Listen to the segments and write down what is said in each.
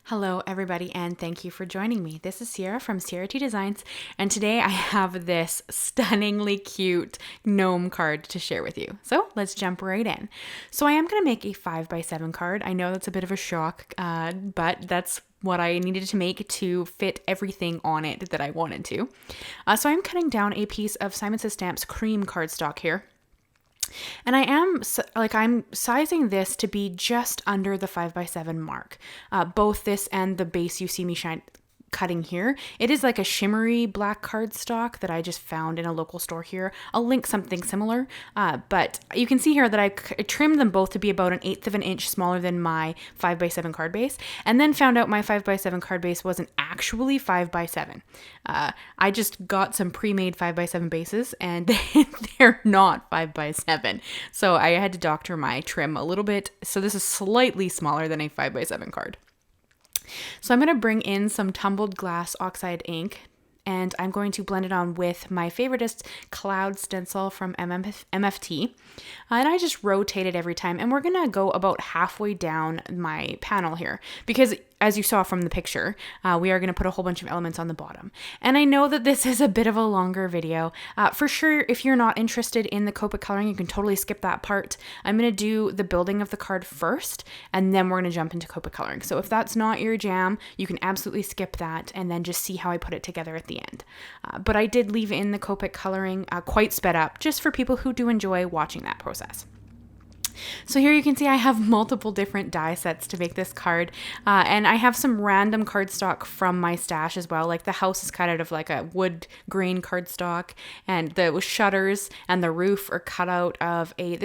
Hello everybody and thank you for joining me. This is Sierra from Sierra T Designs and today I have this stunningly cute gnome card to share with you. So let's jump right in. So I am going to make a 5x7 card. I know that's a bit of a shock, but that's what I needed to make to fit everything on it that I wanted to. So I'm cutting down a piece of Simon Says Stamp's cream cardstock here. And I'm sizing this to be just under the 5x7 mark. Both this and the base you see me cutting here. It is like a shimmery black cardstock that I just found in a local store here. I'll link something similar, but you can see here that I trimmed them both to be about 1/8 of an inch smaller than my 5x7 card base, and then found out my 5x7 card base wasn't actually 5x7. I just got some pre-made 5x7 bases and they're not 5x7. So I had to doctor my trim a little bit. So this is slightly smaller than a 5x7 card. So I'm going to bring in some Tumbled Glass Oxide ink and I'm going to blend it on with my favoriteest cloud stencil from MFT. And I just rotate it every time. And we're going to go about halfway down my panel here because as you saw from the picture, we are going to put a whole bunch of elements on the bottom. And I know that this is a bit of a longer video. For sure, if you're not interested in the Copic Coloring, you can totally skip that part. I'm going to do the building of the card first, and then we're going to jump into Copic Coloring. So if that's not your jam, you can absolutely skip that and then just see how I put it together at the end. But I did leave in the Copic Coloring quite sped up, just for people who do enjoy watching that process. So here you can see I have multiple different die sets to make this card, and I have some random cardstock from my stash as well. Like the house is cut out of like a wood grain cardstock, and the shutters and the roof are cut out of I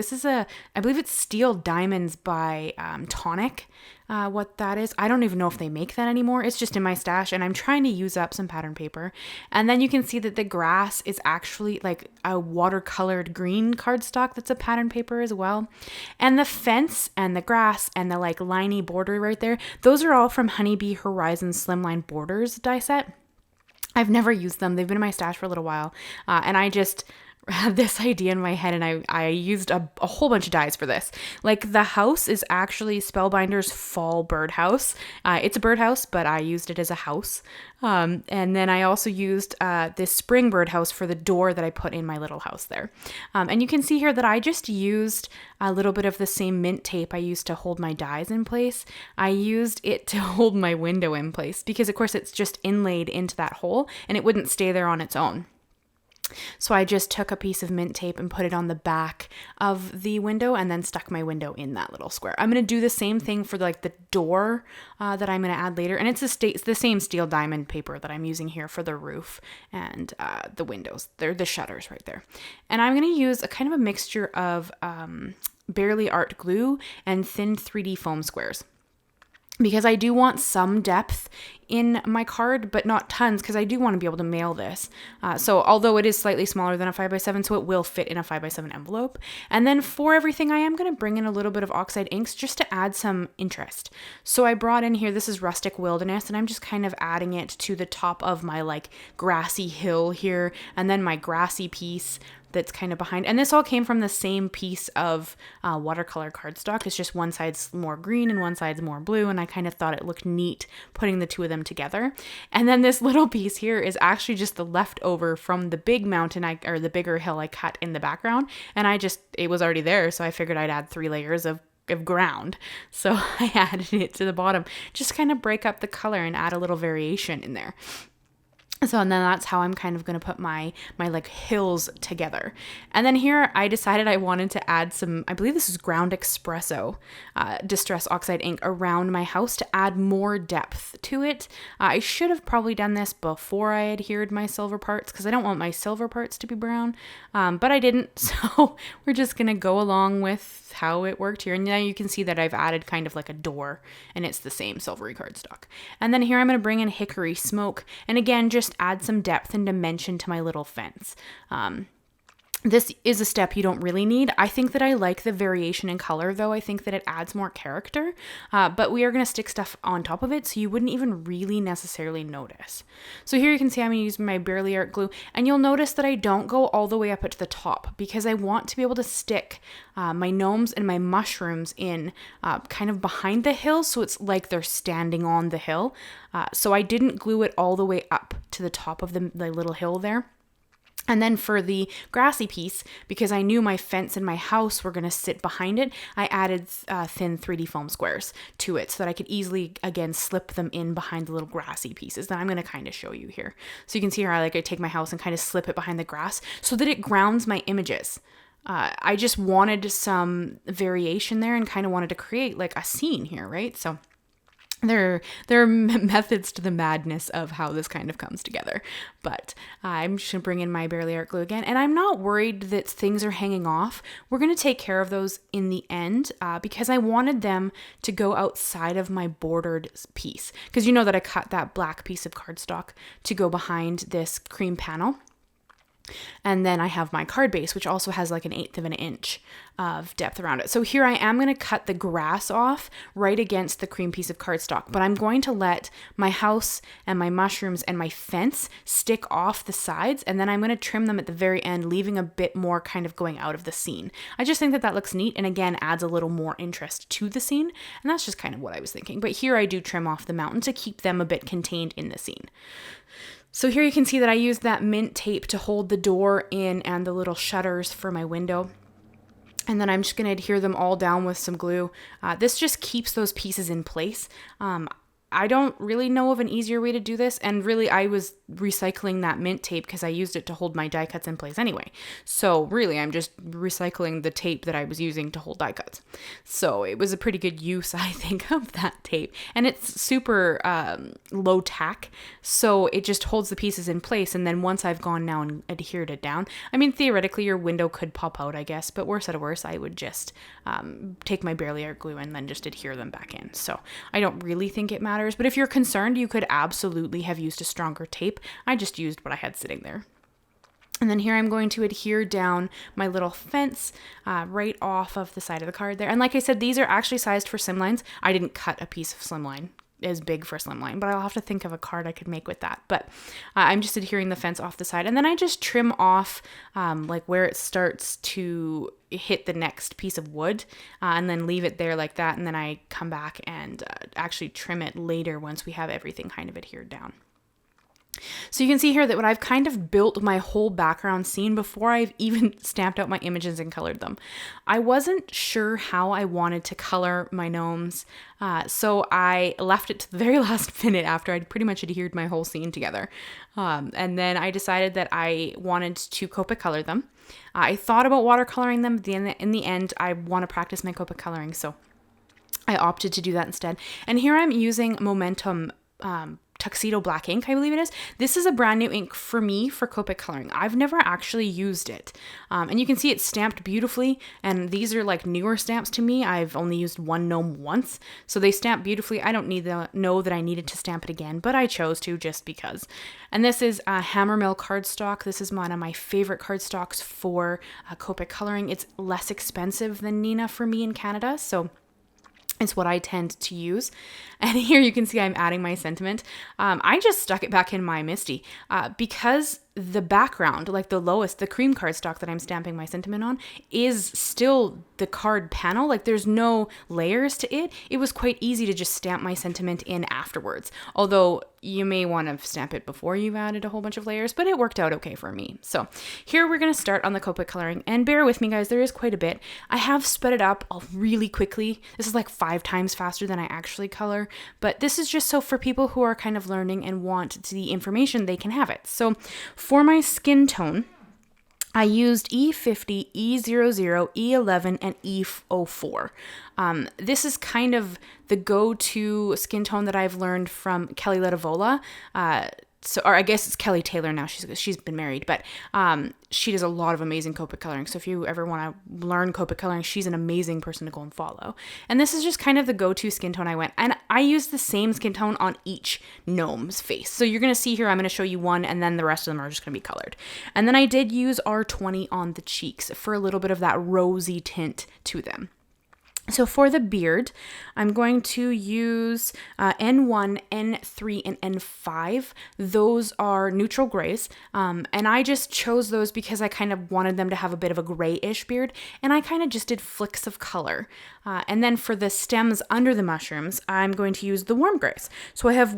believe it's Steel Diamonds by Tonic. What that is. I don't even know if they make that anymore. It's just in my stash and I'm trying to use up some pattern paper. And then you can see that the grass is actually like a watercolored green cardstock that's a pattern paper as well. And the fence and the grass and the like liney border right there, those are all from HoneyBee Horizon Slimline Borders die set. I've never used them. They've been in my stash for a little while. And I just had this idea in my head and I used a whole bunch of dies for this. Like the house is actually SpellBinders Fall Birdhouse. It's a birdhouse, but I used it as a house. And then I also used this spring birdhouse for the door that I put in my little house there. And you can see here that I just used a little bit of the same mint tape I used to hold my dies in place. I used it to hold my window in place because of course it's just inlaid into that hole and it wouldn't stay there on its own. So I just took a piece of mint tape and put it on the back of the window and then stuck my window in that little square. I'm going to do the same thing for like the door that I'm going to add later. And it's the same steel diamond paper that I'm using here for the roof and the windows. They're the shutters right there. And I'm going to use a kind of a mixture of Barely Art glue and thin 3D foam squares. Because I do want some depth in my card, but not tons, because I do want to be able to mail this. So although it is slightly smaller than a 5x7, so it will fit in a 5x7 envelope. And then for everything, I am going to bring in a little bit of Oxide inks just to add some interest. So I brought in here, this is Rustic Wilderness, and I'm just kind of adding it to the top of my like grassy hill here, and then my grassy piece that's kind of behind. And this all came from the same piece of watercolor cardstock. It's just one side's more green and one side's more blue. And I kind of thought it looked neat putting the two of them together. And then this little piece here is actually just the leftover from the big mountain or the bigger hill I cut in the background. And it was already there. So I figured I'd add 3 layers of ground. So I added it to the bottom, just kind of break up the color and add a little variation in there. So, and then that's how I'm kind of going to put my like hills together. And then here I decided I wanted to add some, I believe this is Ground Espresso Distress Oxide ink around my house to add more depth to it. I should have probably done this before I adhered my silver parts because I don't want my silver parts to be brown, but I didn't. So we're just going to go along with how it worked here. And now you can see that I've added kind of like a door and it's the same silvery cardstock. And then here I'm going to bring in Hickory Smoke. And again, just add some depth and dimension to my little fence. This is a step you don't really need. I think that I like the variation in color, though. I think that it adds more character, but we are going to stick stuff on top of it, so you wouldn't even really necessarily notice. So here you can see I'm going to use my Barely Art glue, and you'll notice that I don't go all the way up to the top because I want to be able to stick my gnomes and my mushrooms in kind of behind the hill, so it's like they're standing on the hill. So I didn't glue it all the way up to the top of the little hill there. And then for the grassy piece, because I knew my fence and my house were going to sit behind it, I added thin 3D foam squares to it so that I could easily, again, slip them in behind the little grassy pieces that I'm going to kind of show you here. So you can see how I take my house and kind of slip it behind the grass so that it grounds my images. I just wanted some variation there and kind of wanted to create like a scene here, right? So there are methods to the madness of how this kind of comes together, but I'm just gonna bring in my Barely Art glue again, and I'm not worried that things are hanging off. We're gonna take care of those in the end because I wanted them to go outside of my bordered piece, because you know that I cut that black piece of cardstock to go behind this cream panel. And then I have my card base, which also has like 1/8 of an inch of depth around it. So here I am going to cut the grass off right against the cream piece of cardstock, but I'm going to let my house and my mushrooms and my fence stick off the sides, and then I'm going to trim them at the very end, leaving a bit more kind of going out of the scene. I just think that that looks neat, and again, adds a little more interest to the scene, and that's just kind of what I was thinking. But here I do trim off the mountain to keep them a bit contained in the scene. So here you can see that I used that mint tape to hold the door in and the little shutters for my window. And then I'm just going to adhere them all down with some glue. This just keeps those pieces in place. I don't really know of an easier way to do this, and really I was recycling that mint tape because I used it to hold my die cuts in place anyway. So really I'm just recycling the tape that I was using to hold die cuts. So it was a pretty good use, I think, of that tape, and it's super low tack, so it just holds the pieces in place. And then once I've gone now and adhered it down, I mean, theoretically your window could pop out, I guess, but worse at worse, I would just take my Barely Art glue and then just adhere them back in. So I don't really think it matters. But if you're concerned, you could absolutely have used a stronger tape. I just used what I had sitting there. And then here I'm going to adhere down my little fence right off of the side of the card there. And like I said, these are actually sized for slimlines. I didn't cut a piece of slimline as big for slimline, but I'll have to think of a card I could make with that. But I'm just adhering the fence off the side, and then I just trim off like where it starts to hit the next piece of wood, and then leave it there like that. And then I come back and actually trim it later once we have everything kind of adhered down. So you can see here that when I've kind of built my whole background scene before I've even stamped out my images and colored them. I wasn't sure how I wanted to color my gnomes, so I left it to the very last minute after I'd pretty much adhered my whole scene together. And then I decided that I wanted to Copic color them. I thought about watercoloring them, but in the end, I want to practice my Copic coloring, so I opted to do that instead. And here I'm using Momentum Tuxedo Black ink, I believe it is. This is a brand new ink for me for Copic coloring. I've never actually used it. And you can see it's stamped beautifully, and these are like newer stamps to me. I've only used one gnome once, so they stamp beautifully. I don't need to know that I needed to stamp it again, but I chose to just because. And this is HammerMill Cardstock. This is one of my favorite cardstocks for Copic coloring. It's less expensive than Nina for me in Canada, so it's what I tend to use. And here you can see I'm adding my sentiment. I just stuck it back in my Misty because the background, like the lowest, the cream cardstock that I'm stamping my sentiment on, is still the card panel. Like there's no layers to it. It was quite easy to just stamp my sentiment in afterwards. Although you may want to stamp it before you've added a whole bunch of layers, but it worked out okay for me. So here we're going to start on the Copic coloring, and bear with me guys, there is quite a bit. I have sped it up really quickly. This is like 5 times faster than I actually color, but this is just so for people who are kind of learning and want the information, they can have it. So for my skin tone, I used E50, E00, E11, and E04. This is kind of the go-to skin tone that I've learned from Kelly Letavola. or I guess it's Kelly Taylor now. She's been married, but she does a lot of amazing Copic coloring. So if you ever want to learn Copic coloring, she's an amazing person to go and follow. And this is just kind of the go-to skin tone I went. And I use the same skin tone on each gnome's face. So you're going to see here, I'm going to show you one, and then the rest of them are just going to be colored. And then I did use R20 on the cheeks for a little bit of that rosy tint to them. So for the beard, I'm going to use N1, N3, and N5. Those are neutral grays, and I just chose those because I kind of wanted them to have a bit of a grayish beard, and I kind of just did flicks of color. And then for the stems under the mushrooms, I'm going to use the warm grays. So I have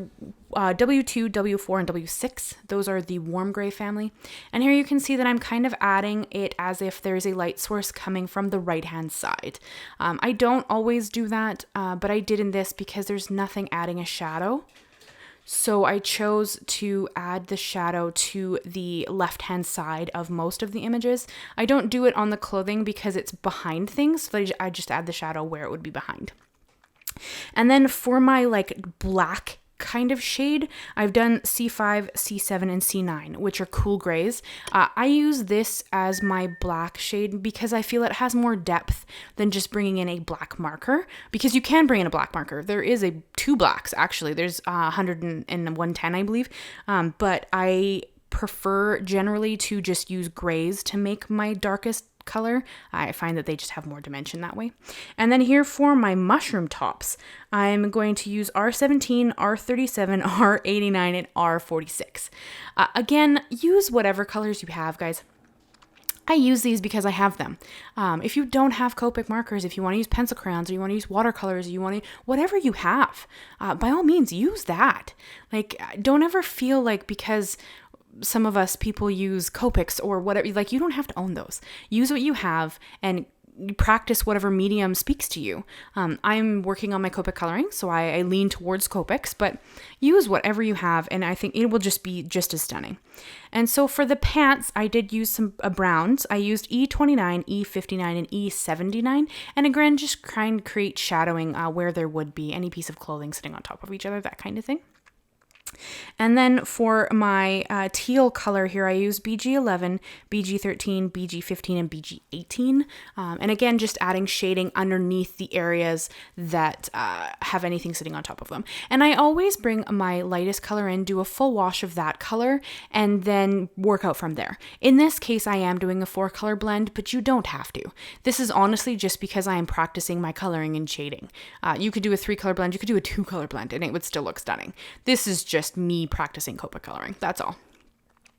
W2, W4, and W6. Those are the warm gray family. And here you can see that I'm kind of adding it as if there's a light source coming from the right-hand side. I don't always do that, but I did in this because there's nothing adding a shadow. So I chose to add the shadow to the left-hand side of most of the images. I don't do it on the clothing because it's behind things, so I just add the shadow where it would be behind. And then for my like black kind of shade, I've done C5, C7, and C9, which are cool grays. I use this as my black shade because I feel it has more depth than just bringing in a black marker, because you can bring in a black marker. There is two blacks, actually. There's 100 and 110, I believe, but I prefer generally to just use grays to make my darkest color. I find that they just have more dimension that way. And then here for my mushroom tops, I'm going to use R17, R37, R89, and R46. Again, use whatever colors you have, guys. I use these because I have them. If you don't have Copic markers, if you want to use pencil crayons, or you want to use watercolors, or you want to, whatever you have, by all means, use that. Like, don't ever feel like because some of us people use Copics or whatever, like, you don't have to own those. Use what you have and practice whatever medium speaks to you. I'm working on my Copic coloring, so I lean towards Copics, but use whatever you have, and I think it will just be just as stunning. And so for the pants, I did use some browns. I used E29, E59, and E79, and again, just try and create shadowing where there would be any piece of clothing sitting on top of each other, that kind of thing. And then for my teal color here, I use BG11, BG13, BG15, and BG18. And again, just adding shading underneath the areas that have anything sitting on top of them. And I always bring my lightest color in, do a full wash of that color, and then work out from there. In this case, I am doing a 4-color blend, but you don't have to. This is honestly just because I am practicing my coloring and shading. You could do a 3-color blend, you could do a 2-color blend, and it would still look stunning. This is just me practicing Copic coloring. That's all.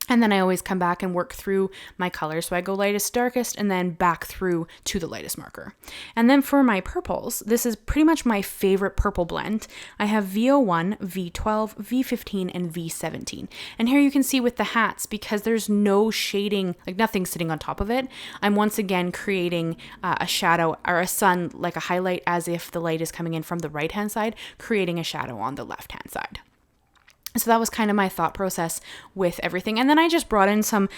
And then I always come back and work through my colors. So I go lightest, darkest, and then back through to the lightest marker. And then for my purples, this is pretty much my favorite purple blend. I have V01, V12, V15, and V17. And here you can see with the hats, because there's no shading, like nothing sitting on top of it, I'm once again creating a shadow or a sun, like a highlight, as if the light is coming in from the right-hand side, creating a shadow on the left-hand side. So that was kind of my thought process with everything. And then I just brought in some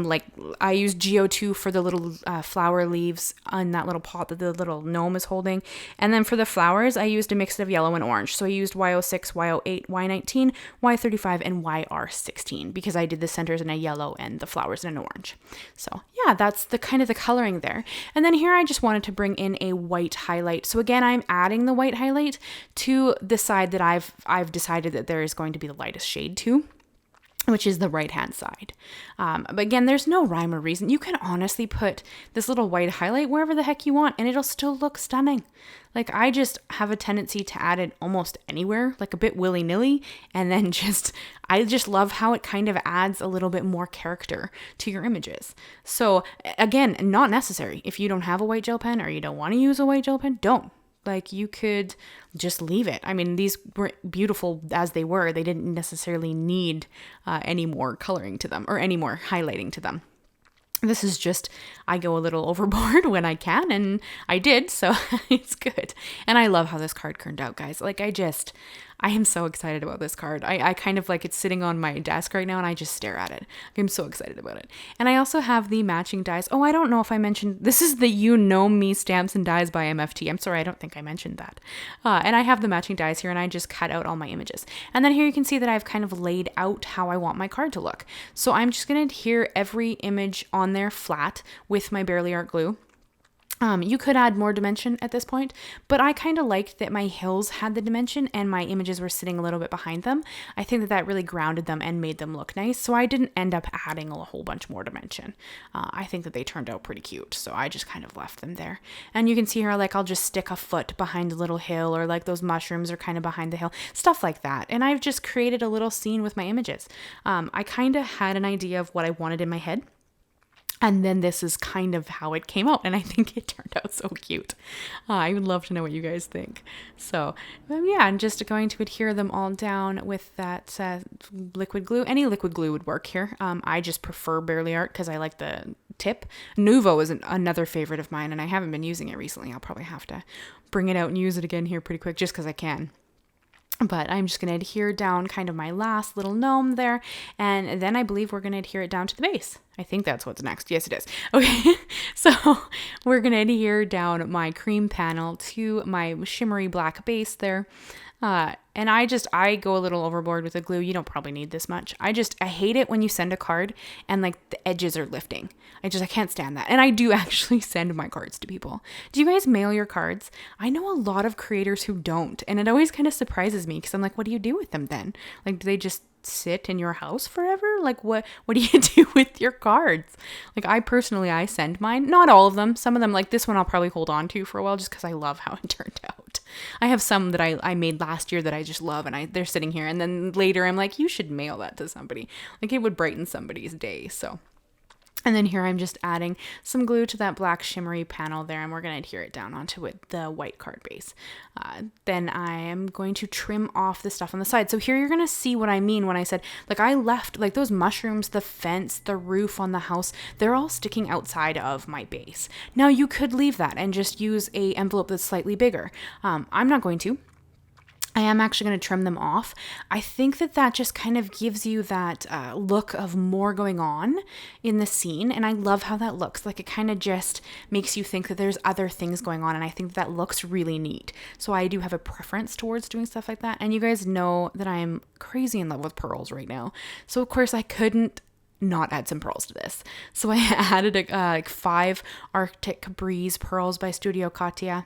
like, I used GO2 for the little flower leaves on that little pot that the little gnome is holding. And then for the flowers, I used a mix of yellow and orange. So I used Y06, Y08, Y19, Y35, and YR16 because I did the centers in a yellow and the flowers in an orange. So yeah, that's the kind of the coloring there. And then here I just wanted to bring in a white highlight. So again, I'm adding the white highlight to the side that I've decided that there is going to be the lightest shade to, which is the right hand side. But again, there's no rhyme or reason. You can honestly put this little white highlight wherever the heck you want and it'll still look stunning. Like, I just have a tendency to add it almost anywhere, like a bit willy-nilly, and then I just love how it kind of adds a little bit more character to your images. So again, not necessary. If you don't have a white gel pen or you don't want to use a white gel pen, don't. Like, you could just leave it. I mean, these were beautiful as they were. They didn't necessarily need any more coloring to them or any more highlighting to them. This is just, I go a little overboard when I can, and I did, so it's good. And I love how this card turned out, guys. Like, I am so excited about this card. I kind of like it's sitting on my desk right now and I just stare at it. I'm so excited about it. And I also have the matching dies. Oh, I don't know if I mentioned, this is the You Know Me Stamps and Dies by MFT. I'm sorry, I don't think I mentioned that. And I have the matching dies here and I just cut out all my images. And then here you can see that I've kind of laid out how I want my card to look. So I'm just going to adhere every image on there flat with my Barely Art glue. You could add more dimension at this point, but I kind of liked that my hills had the dimension and my images were sitting a little bit behind them. I think that that really grounded them and made them look nice, so I didn't end up adding a whole bunch more dimension. I think that they turned out pretty cute, so I just kind of left them there. And you can see here, like, I'll just stick a foot behind a little hill, or like those mushrooms are kind of behind the hill, stuff like that. And I've just created a little scene with my images. I kind of had an idea of what I wanted in my head. And then this is kind of how it came out. And I think it turned out so cute. I would love to know what you guys think. So yeah, I'm just going to adhere them all down with that liquid glue. Any liquid glue would work here. I just prefer Barely Art because I like the tip. Nuvo is another favorite of mine, and I haven't been using it recently. I'll probably have to bring it out and use it again here pretty quick just because I can. But I'm just going to adhere down kind of my last little gnome there. And then I believe we're going to adhere it down to the base. I think that's what's next. Yes, it is. Okay, so we're going to adhere down my cream panel to my shimmery black base there. And I go a little overboard with the glue. You don't probably need this much. I hate it when you send a card and like the edges are lifting. I can't stand that. And I do actually send my cards to people. Do you guys mail your cards? I know a lot of creators who don't. And it always kind of surprises me because I'm like, what do you do with them then? Like, do they just sit in your house forever? Like, what do you do with your cards? Like, I send mine. Not all of them. Some of them, like this one, I'll probably hold on to for a while just because I love how it turned out. I have some that I made last year that I just love, and they're sitting here. And then later I'm like, you should mail that to somebody. Like, it would brighten somebody's day. So. And then here I'm just adding some glue to that black shimmery panel there, and we're going to adhere it down onto the white card base. Then I am going to trim off the stuff on the side. So here you're going to see what I mean when I said, like, I left like those mushrooms, the fence, the roof on the house, they're all sticking outside of my base. Now you could leave that and just use a envelope that's slightly bigger. I'm not going to. I am actually going to trim them off. I think that just kind of gives you that look of more going on in the scene. And I love how that looks. Like, it kind of just makes you think that there's other things going on. And I think that looks really neat. So I do have a preference towards doing stuff like that. And you guys know that I'm crazy in love with pearls right now. So of course I couldn't not add some pearls to this. So I added like 5 Arctic Breeze pearls by Studio Katia.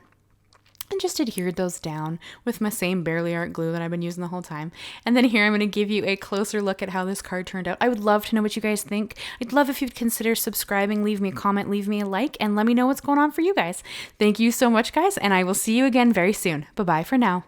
And just adhered those down with my same Barely Art glue that I've been using the whole time. And then here I'm going to give you a closer look at how this card turned out. I would love to know what you guys think. I'd love if you'd consider subscribing, leave me a comment, leave me a like, and let me know what's going on for you guys. Thank you so much, guys, and I will see you again very soon. Bye-bye for now.